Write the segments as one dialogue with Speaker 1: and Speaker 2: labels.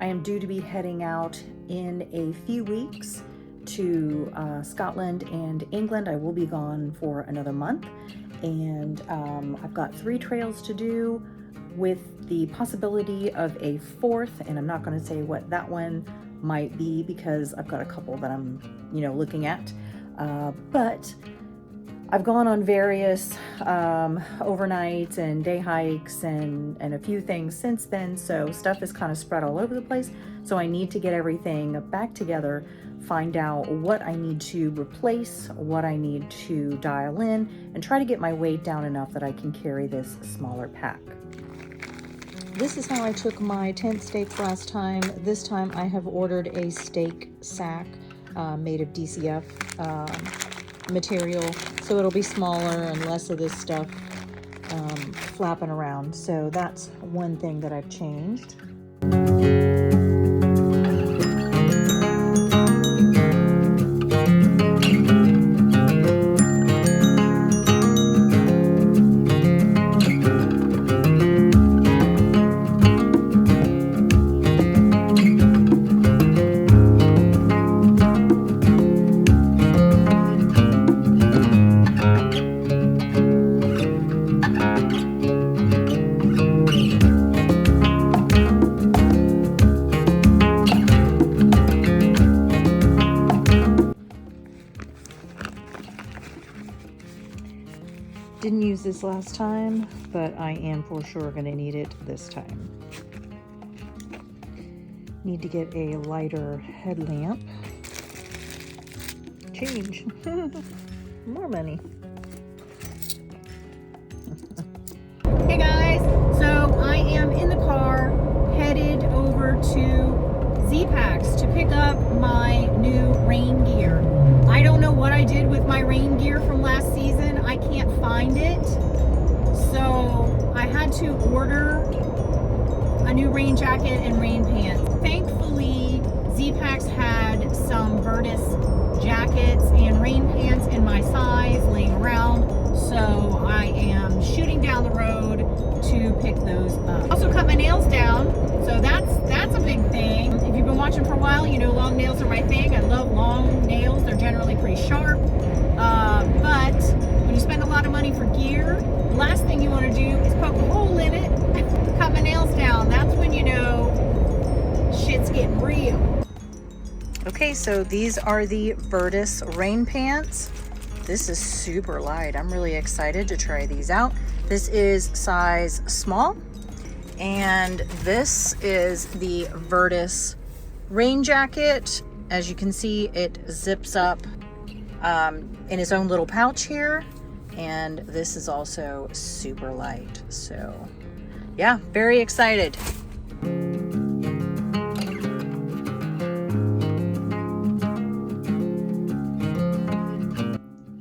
Speaker 1: I am due to be heading out in a few weeks to Scotland and England. I will be gone for another month, and I've got 3 trails to do with the possibility of a 4th, and I'm not going to say what that one might be because I've got a couple that I'm looking at, but I've gone on various overnights and day hikes and a few things since then, so stuff is kind of spread all over the place. So I need to get everything back together, find out what I need to replace, what I need to dial in, and try to get my weight down enough that I can carry this smaller pack. This is how I took my tent stakes last time. This time I have ordered a stake sack made of DCF material, so it'll be smaller and less of this stuff flapping around. So that's one thing that I've changed. Didn't use this last time, but I am for sure going to need it this time. Need to get a lighter headlamp. Change. More money. Hey guys, so I am in the car headed over to Z-Packs to pick up my new rain gear. I don't know what I did with my rain gear from last season. I can't find it. So I had to order a new rain jacket and rain pants. Thankfully, Z-Packs had some Virtus jackets and rain pants in my size laying around. So I am shooting down the road to pick those up. Also cut my nails down. So that's a big thing. If you've been watching for a while, you know long nails are my thing. I love long nails. They're generally pretty sharp. But when you spend a lot of money for gear, the last thing you want to do is poke a hole in it, cut my nails down. That's when you know shit's getting real. Okay, so these are the Virtus rain pants. This is super light. I'm really excited to try these out. This is size small. And this is the Virtus rain jacket. As you can see, it zips up in its own little pouch here. And this is also super light. So yeah, very excited.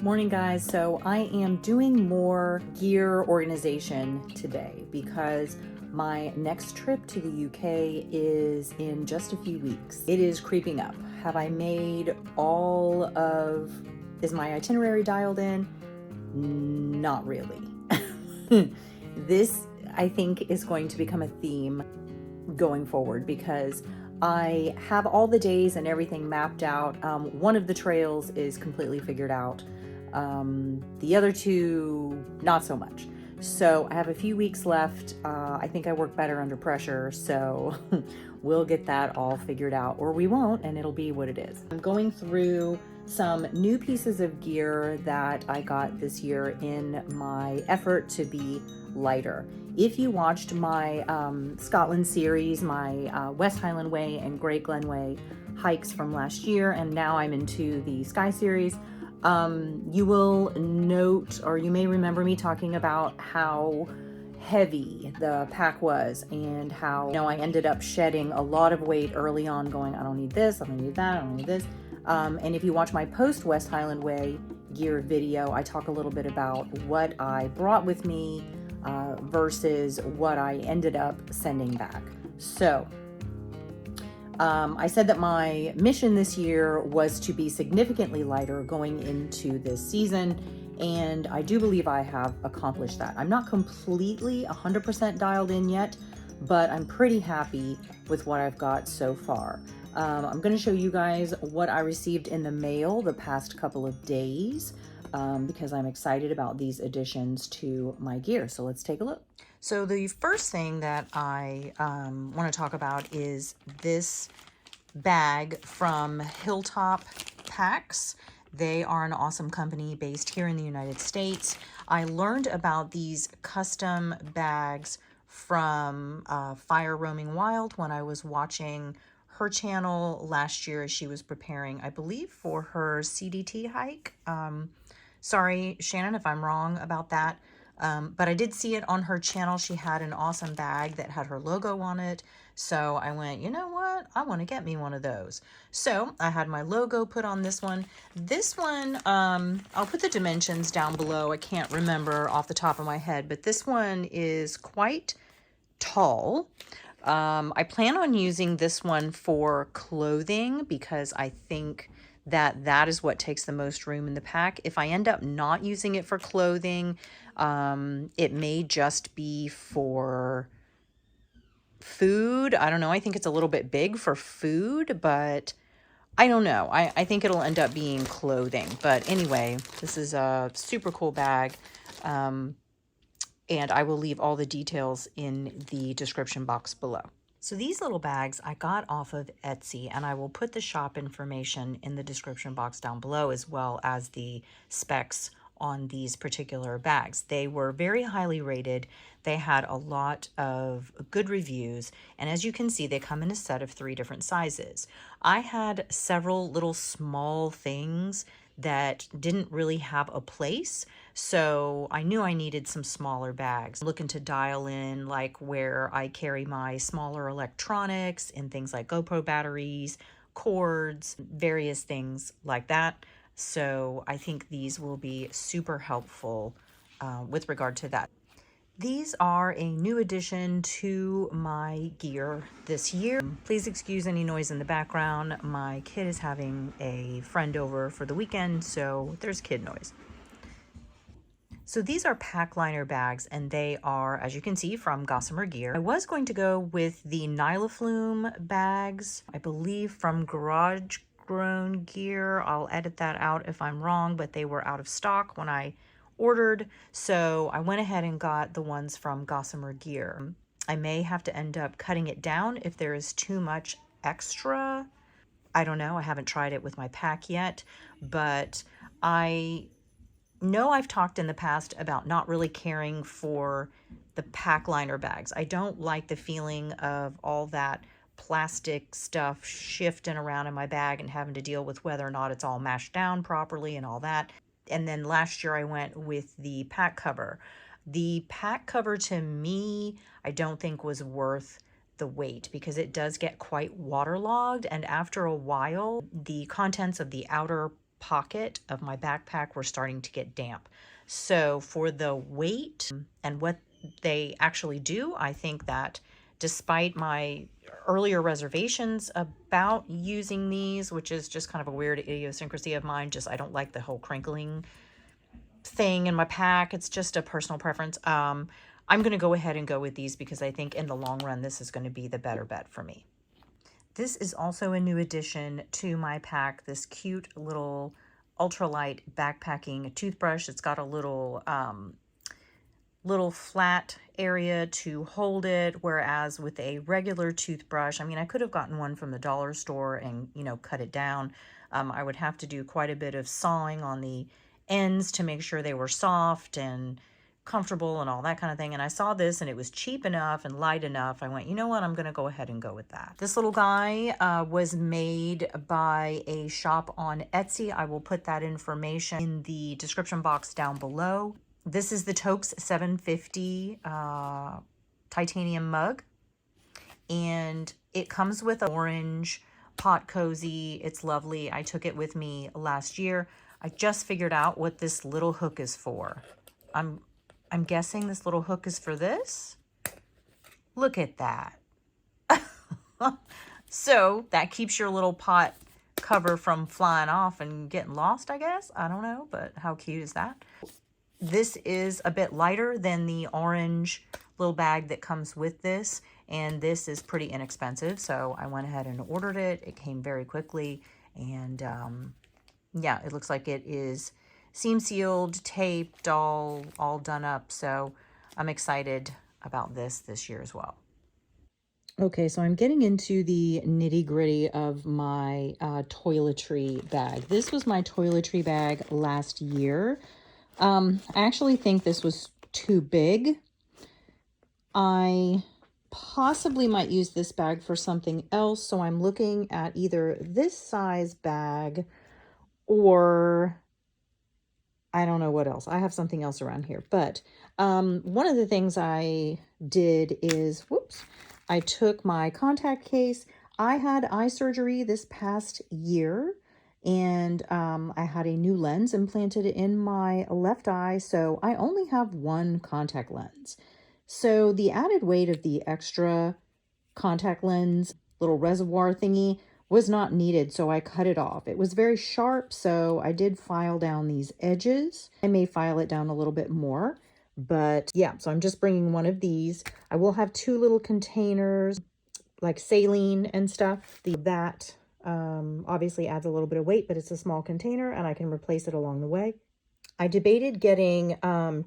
Speaker 1: Morning guys, so I am doing more gear organization today because my next trip to the UK is in just a few weeks. It is creeping up. Have I made is my itinerary dialed in? Not really. This, I think, is going to become a theme going forward because I have all the days and everything mapped out. One of the trails is completely figured out. The other 2, not so much. So I have a few weeks left. I think I work better under pressure, so we'll get that all figured out, or we won't, and it'll be what it is. I'm going through some new pieces of gear that I got this year in my effort to be lighter. If you watched my Scotland series, my West Highland Way and Great Glen Way hikes from last year, and now I'm into the Sky series, you will note, or you may remember me talking about how heavy the pack was and how I ended up shedding a lot of weight early on, going, I don't need this, I don't need that, I don't need this. And if you watch my post West Highland Way gear video, I talk a little bit about what I brought with me versus what I ended up sending back. So I said that my mission this year was to be significantly lighter going into this season, and I do believe I have accomplished that. I'm not completely 100% dialed in yet, but I'm pretty happy with what I've got so far. I'm going to show you guys what I received in the mail the past couple of days because I'm excited about these additions to my gear. So let's take a look. So the first thing that I want to talk about is this bag from Hilltop Packs. They are an awesome company based here in the United States. I learned about these custom bags from Fire Roaming Wild when I was watching her channel last year as she was preparing, I believe, for her CDT hike. Sorry, Shannon, if I'm wrong about that. But I did see it on her channel. She had an awesome bag that had her logo on it. So I went, you know what? I want to get me one of those. So I had my logo put on this one. This one, I'll put the dimensions down below. I can't remember off the top of my head, but this one is quite tall. I plan on using this one for clothing because I think that is what takes the most room in the pack. If I end up not using it for clothing, it may just be for food. I don't know. I think it's a little bit big for food, but I don't know. I think it'll end up being clothing. But anyway, this is a super cool bag. And I will leave all the details in the description box below. So these little bags I got off of Etsy, and I will put the shop information in the description box down below, as well as the specs on these particular bags. They were very highly rated. They had a lot of good reviews, and as you can see, they come in a set of 3 different sizes. I had several little small things that didn't really have a place, so I knew I needed some smaller bags. I'm looking to dial in like where I carry my smaller electronics and things like GoPro batteries, cords, various things like that. So I think these will be super helpful with regard to that. These are a new addition to my gear this year. Please excuse any noise in the background. My kid is having a friend over for the weekend, so there's kid noise. So these are pack liner bags, and they are, as you can see, from Gossamer Gear. I was going to go with the Nylaflume bags, I believe from Garage Grown Gear. I'll edit that out if I'm wrong, but they were out of stock when I ordered, so I went ahead and got the ones from Gossamer Gear. I may have to end up cutting it down if there is too much extra. I don't know. I haven't tried it with my pack yet, but I know I've talked in the past about not really caring for the pack liner bags. I don't like the feeling of all that plastic stuff shifting around in my bag and having to deal with whether or not it's all mashed down properly and all that. And then last year I went with the pack cover. The pack cover to me, I don't think was worth the weight because it does get quite waterlogged, and after a while the contents of the outer pocket of my backpack were starting to get damp. So for the weight and what they actually do, I think that despite my earlier reservations about using these, which is just kind of a weird idiosyncrasy of mine, just I don't like the whole crinkling thing in my pack. It's just a personal preference. I'm going to go ahead and go with these because I think in the long run this is going to be the better bet for me. This is also a new addition to my pack, this cute little ultralight backpacking toothbrush. It's got a little flat area to hold it, whereas with a regular toothbrush, I mean, I could have gotten one from the dollar store and, you know, cut it down. I would have to do quite a bit of sawing on the ends to make sure they were soft and comfortable and all that kind of thing. And I saw this and it was cheap enough and light enough. I went, you know what, I'm going to go ahead and go with that. This little guy was made by a shop on Etsy. I will put that information in the description box down below. This is the Tokes 750 titanium mug, and it comes with an orange pot cozy. It's lovely. I took it with me last year. I just figured out what this little hook is for. I'm guessing this little hook is for this. Look at that. So that keeps your little pot cover from flying off and getting lost, I guess. I don't know, but how cute is that? This is a bit lighter than the orange little bag that comes with this,
Speaker 2: and this is pretty inexpensive, so I went ahead and ordered it. It came very quickly, and yeah, it looks like it is seam sealed, taped, all done up, so I'm excited about this year as well. Okay, so I'm getting into the nitty gritty of my toiletry bag. This was my toiletry bag last year. I actually think this was too big. I possibly might use this bag for something else, so I'm looking at either this size bag or I don't know what else. I have something else around here, but one of the things I did is, whoops, I took my contact case. I had eye surgery this past year, and I had a new lens implanted in my left eye, so I only have one contact lens. So the added weight of the extra contact lens, little reservoir thingy, was not needed, so I cut it off. It was very sharp, so I did file down these edges. I may file it down a little bit more, but yeah, so I'm just bringing one of these. I will have two little containers, like saline and stuff. That obviously adds a little bit of weight, but it's a small container, and I can replace it along the way. I debated getting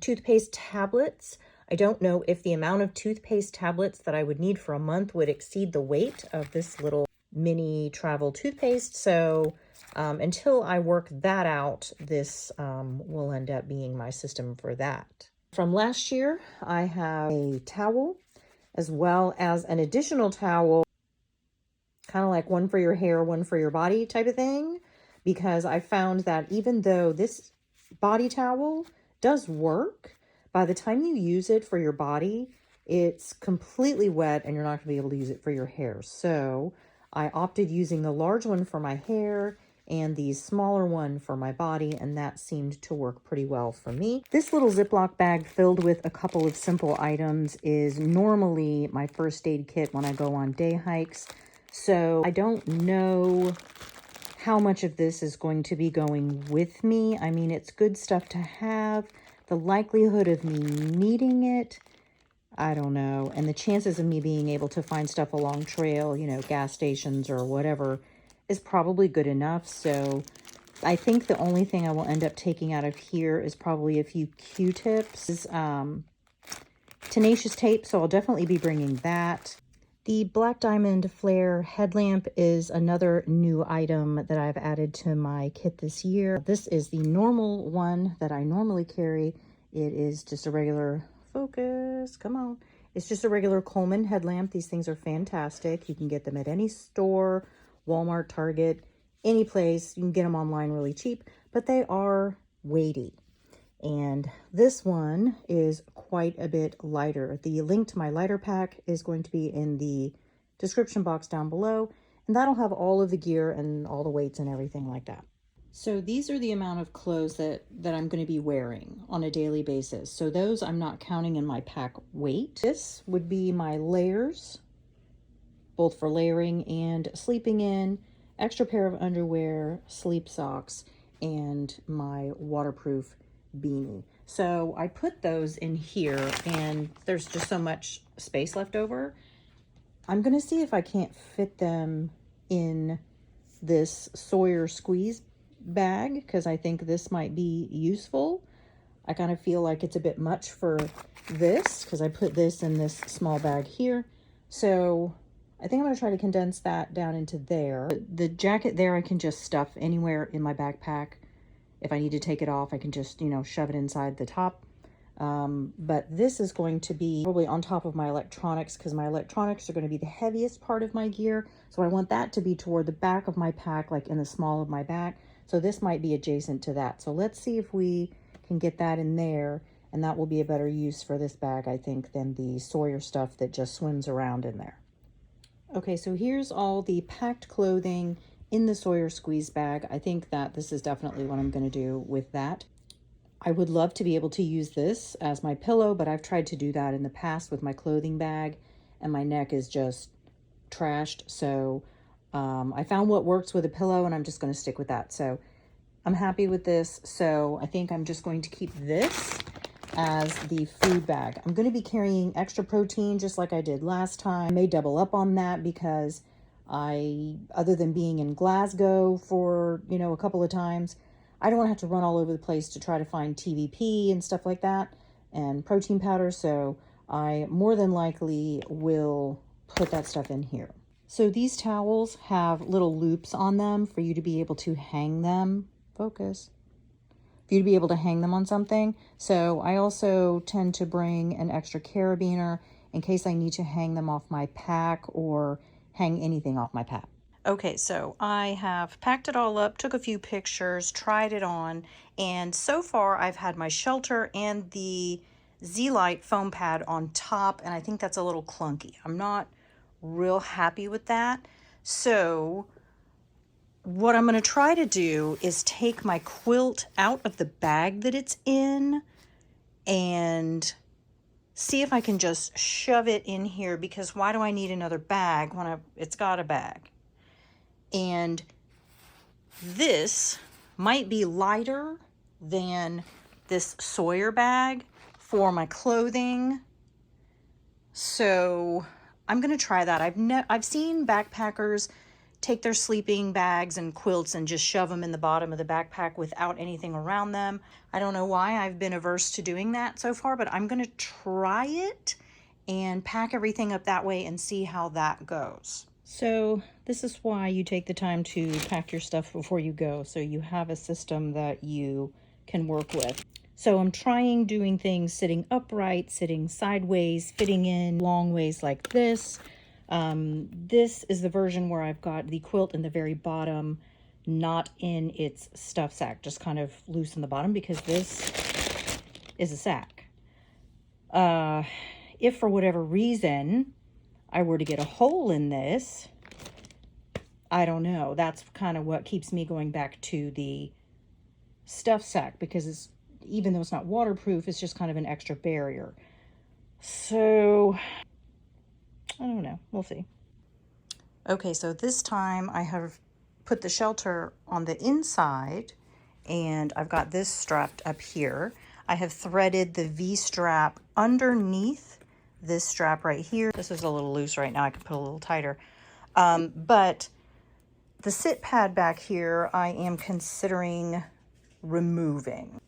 Speaker 2: toothpaste tablets. I don't know if the amount of toothpaste tablets that I would need for a month would exceed the weight of this little mini travel toothpaste. So until I work that out, this will end up being my system for that. From last year, I have a towel as well as an additional towel, kind of like one for your hair, one for your body type of thing, because I found that even though this body towel does work, by the time you use it for your body, it's completely wet and you're not going to be able to use it for your hair. So I opted using the large one for my hair and the smaller one for my body, and that seemed to work pretty well for me. This little Ziploc bag filled with a couple of simple items is normally my first aid kit when I go on day hikes. So I don't know how much of this is going to be going with me. I mean, it's good stuff to have. The likelihood of me needing it, I don't know. And the chances of me being able to find stuff along trail, you know, gas stations or whatever, is probably good enough. So I think the only thing I will end up taking out of here is probably a few Q-tips, tenacious tape, so I'll definitely be bringing that. The Black Diamond Flare headlamp is another new item that I've added to my kit this year. This is the normal one that I normally carry. It is just a regular, focus, come on. It's just a regular Coleman headlamp. These things are fantastic. You can get them at any store, Walmart, Target, any place. You can get them online really cheap, but they are weighty. And this one is quite a bit lighter. The link to my lighter pack is going to be in the description box down below, and that'll have all of the gear and all the weights and everything like that. So these are the amount of clothes that I'm going to be wearing on a daily basis. So those I'm not counting in my pack weight. This would be my layers, both for layering and sleeping in, extra pair of underwear, sleep socks, and my waterproof beanie. So I put those in here, and there's just so much space left over. I'm gonna see if I can't fit them in this Sawyer squeeze bag, because I think this might be useful. I kind of feel like it's a bit much for this, because I put this in this small bag here. So I think I'm going to try to condense that down into there. The jacket there I can just stuff anywhere in my backpack. If I need to take it off, I can just, you know, shove it inside the top. But this is going to be probably on top of my electronics, because my electronics are going to be the heaviest part of my gear. So I want that to be toward the back of my pack, like in the small of my back. So this might be adjacent to that. So let's see if we can get that in there, and that will be a better use for this bag, I think, than the Sawyer stuff that just swims around in there. Okay, so here's all the packed clothing in the Sawyer squeeze bag. I think that this is definitely what I'm going to do with that. I would love to be able to use this as my pillow, but I've tried to do that in the past with my clothing bag, and my neck is just trashed. So I found what works with a pillow, and I'm just going to stick with that. So I'm happy with this. So I think I'm just going to keep this. as the food bag. I'm going to be carrying extra protein just like I did last time. I may double up on that because other than being in Glasgow for, a couple of times, I don't want to have to run all over the place to try to find TVP and stuff like that and protein powder. So I more than likely will put that stuff in here. So these towels have little loops on them for you to be able to hang them. Focus. For you to be able to hang them on something. So I also tend to bring an extra carabiner in case I need to hang them off my pack or hang anything off my pack. Okay, so I have packed it all up, took a few pictures, tried it on, and so far I've had my shelter and the Z-Lite foam pad on top, and I think that's a little clunky. I'm not real happy with that. So what I'm going to try to do is take my quilt out of the bag that it's in and see if I can just shove it in here, because why do I need another bag when it's got a bag? And this might be lighter than this Sawyer bag for my clothing. So I'm going to try that. I've seen backpackers take their sleeping bags and quilts and just shove them in the bottom of the backpack without anything around them. I don't know why I've been averse to doing that so far, but I'm going to try it and pack everything up that way and see how that goes. So this is why you take the time to pack your stuff before you go, so you have a system that you can work with. So I'm trying doing things sitting upright, sitting sideways, fitting in long ways like this. This is the version where I've got the quilt in the very bottom, not in its stuff sack, just kind of loose in the bottom, because this is a sack. If for whatever reason I were to get a hole in this, I don't know. That's kind of what keeps me going back to the stuff sack, because even though it's not waterproof, it's just kind of an extra barrier. So I don't know. We'll see. Okay, so this time I have put the shelter on the inside, and I've got this strapped up here. I have threaded the V-strap underneath this strap right here. This is a little loose right now. I could put a little tighter. But the sit pad back here, I am considering removing.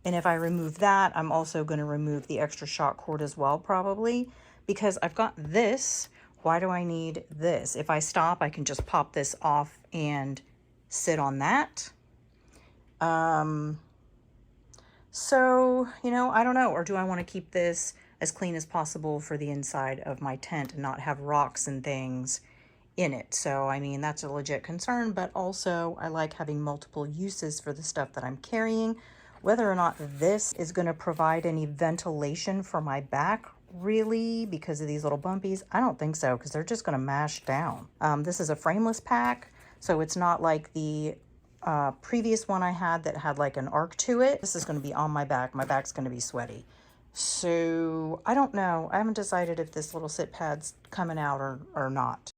Speaker 2: And if I remove that, I'm also going to remove the extra shock cord as well, probably, because I've got this. Why do I need this? If I stop, I can just pop this off and sit on that. So, I don't know. Or do I want to keep this as clean as possible for the inside of my tent and not have rocks and things in it? So, I mean, that's a legit concern, but also I like having multiple uses for the stuff that I'm carrying. Whether or not this is going to provide any ventilation for my back, really, because of these little bumpies, I don't think so, because they're just going to mash down. This is a frameless pack, so it's not like the previous one I had that had like an arc to it. This is going to be on my back. My back's going to be sweaty. So I don't know. I haven't decided if this little sit pad's coming out or not.